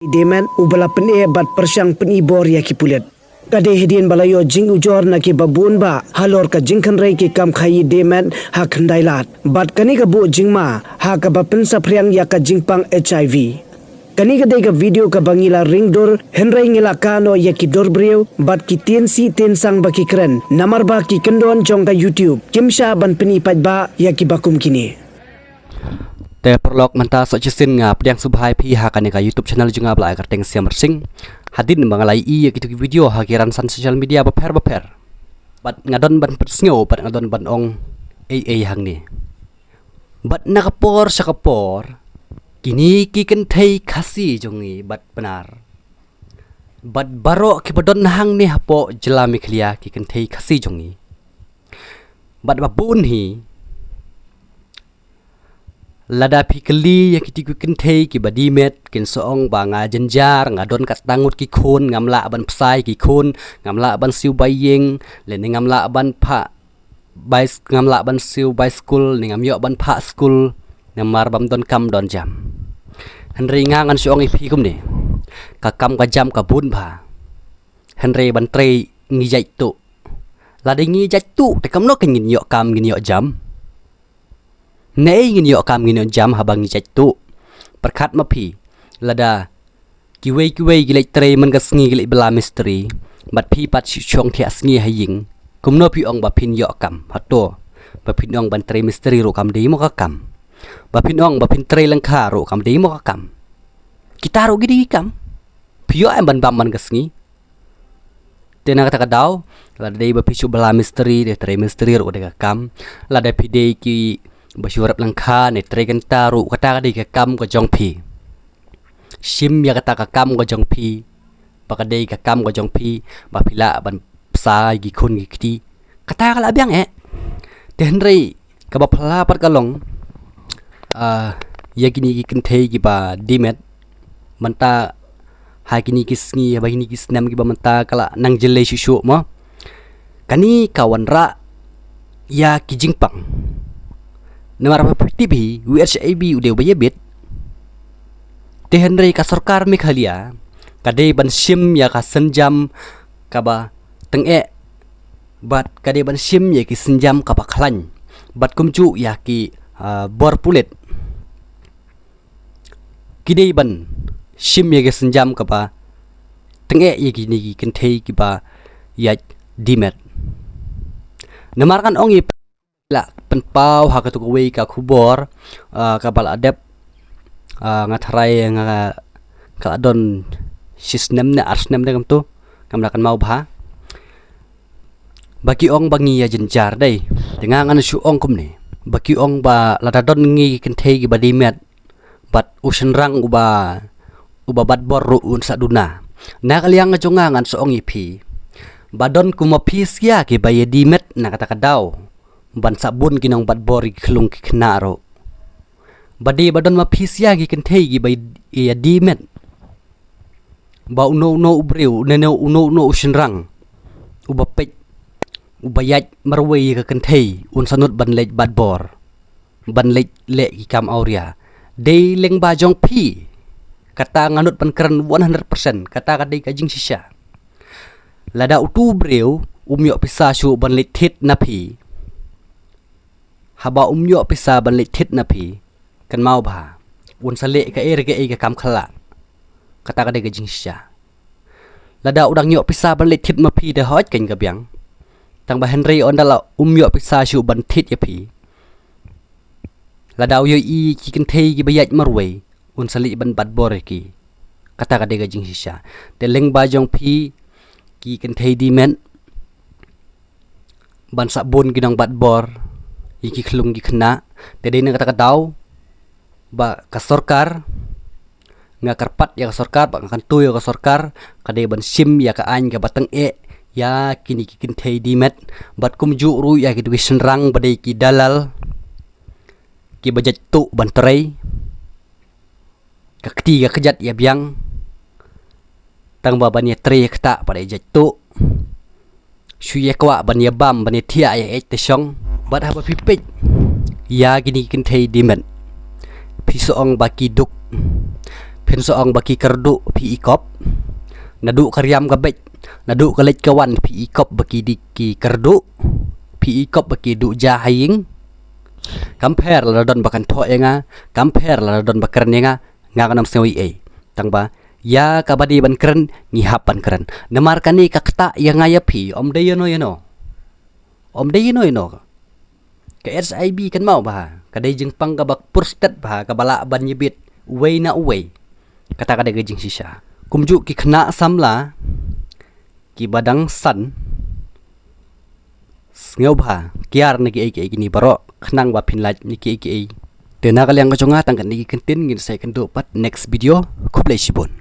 Deman ubala pene bat persyang penibor ya kipulet. Kade hedian balayo jing ujor na ki babun ba halor ka jingkan rai ki kam khayi deman ha khandai lat. Bat kani ka bu jingma ha ka bapen sapriang ya ka jingpang HIV. Kani ka dega video ka bangila ringdor henrai ngila kano ya ki dorbreu bat ki tensi tensang ba ki kren namar ba ki kendon jong ka YouTube kimsha ban peni ba ya ki bakum kini. แต่ประลอกมันตาสดชื่นงาเปลี่ยนสุภาพพี่หากันในการ YouTube channel จึงอาบลายกระเตงเสียมสิงหัดินบางอะไรอีกิทุกวิดีโอหากิรันสันโซเชียลมีเดียบับเพรบัดงาดอนบันเปิดเสียวบัดงาดอนบันองหังนี่บัดนักปอร์สักปอร์กินีกิกันไทยคาซีจงนี้บัดปนาร์บัดบารอกิบัดดอนหังนี่ฮะปอจลามิคลียกิกันไทยคาซีจงนี้บัดบุญฮี lada pikeli yang kita kentei ki badi met kin soong ba nga jenjar nga don kat tangut ki khon ngamla ban psai ki khon ngamla ban siu bayeng le ni ngamla ban pha bai ngamla ban siu bai school ni ngam yo ban pha school namar bam don kam don jam henry ngangan soong ipi kum ni ka kam ka jam ka bun pha henry ban trei ngi jai tu lada ngi jai tu te kam no kin ngin yo kam ngin yo jam nei ngin yo kam ngin jam habang ni tu perkat ma phi lada kiwei gilai tre man ka sngi gilai bela misteri bat phi pat chong thia sngi haying kum no phi ong ba phin yo kam hato ba phin ong ban tre misteri ro kam di mo ka kam ba phin ong ba phin tre langkha ro kam di mo ka kam kita ro gidi kam phi yo am ban bam man ka sngi tena kata kadau lada dei ba phi chu bela misteri de tre misteri ro de ka kam lada phi dei ki basyurap langkha ne tregan taru kata ka kam ko jong phi sim ya kata ka kam ko jong phi pakadei ka kam ko jong phi ba phila ban psa gi khun gi kti kata ka la byang ten rei ka ba phla pat ka long ya gini gi kentei gi ba dimet manta ha gini gi sngi ba gini gi snam gi ba manta kala nang jele shu mo kani kawan ra ya ki jingpang namar TV WHIB udah bayabit te Henry ka sarkar Meghalaya kade ban sim ya ka senjam ka ba teng bat kade ban sim ya ki senjam ka ba khlan bat kumcu ya ki bor pulet kide ban sim ya ki senjam ka ba teng ya ki ni ki kentei ki ba ya dimet namar kan ong la penpau ha ka tukuwi ka kubor ka bal adep ngatharai nga ka don sistem na arsnem de kamtu kamla kan mau bha bagi ong bangi ya jenjar dai dengan anu su ong kum ni bagi ong ba lada don ngi kentei gi badimet bat usen rang uba bat bor ru un saduna na kaliang ngajongangan so ong ipi badon kumapis ya ki bayedimet na kata kadau ban sabun kinong bat bori klung knaro badi badon ma pisya gi kentei gi bay ya dimet ba uno ubreu neno uno ushinrang ubapet ubayat marwei ka kentei un sanut ban lej bat bor ban lej le gi kam auria dei leng ba jong pi kata nganut pan keren 100% kata ka dei ka jing sisya lada utu breu umyo pisa shu ban lej thit na pi haba umyo pisa ban le thit na phi kan mau bha un sale ka ka kam khala kata ka de ga jingsha lada udang yo pisa ban le thit ma phi de hoj kan ga byang tang ba Henry on dala umyo pisa shu ban thit ya phi lada yo i ki kan thei gi bayat marwe un sale ban bat bor ki kata ka de ga jingsha de leng ba jong phi ki kan thei di men ban sabun ginang bat bor iki klung gi khna tede na kata kadau ba ka sarkar nga karpat ya ka sarkar ba kan tu ya ka sarkar kade ban sim ya ka an ga batang ya kini ki kintei dimet bat kum ju ru ya ki du senrang badai ki dalal ki bajat tu ban trei ka kti ga kejat ya biang tang ba ban ya trei kta pada jat tu shuye kwa ban ya bam ban ya thia ya te song bat haba pipit ya gini kentei dimet piso ong baki duk pen soong baki kerdu pi ikop nadu karyam kabej nadu kalej kawan pi ikop baki diki kerdu pi ikop baki du jahing compare la don bakan tho enga compare la don bakern enga ngakanam sewi tang ba ya kabadi ban keren ngihapan keren nemarkani kakta yang ngayapi om de you know om de you know ke SIB kan mau bah kadai jeng pang kabak purstet bah kabala ban yibit way na way kata kadai gejing sisa kumju ki kena samla ki badang san ngau bah kiar niki ai gini baro khnang ba phinlaj niki ai tena kaliang ka chonga tang kan niki kentin ngin sai kan do pat next video kublai sibon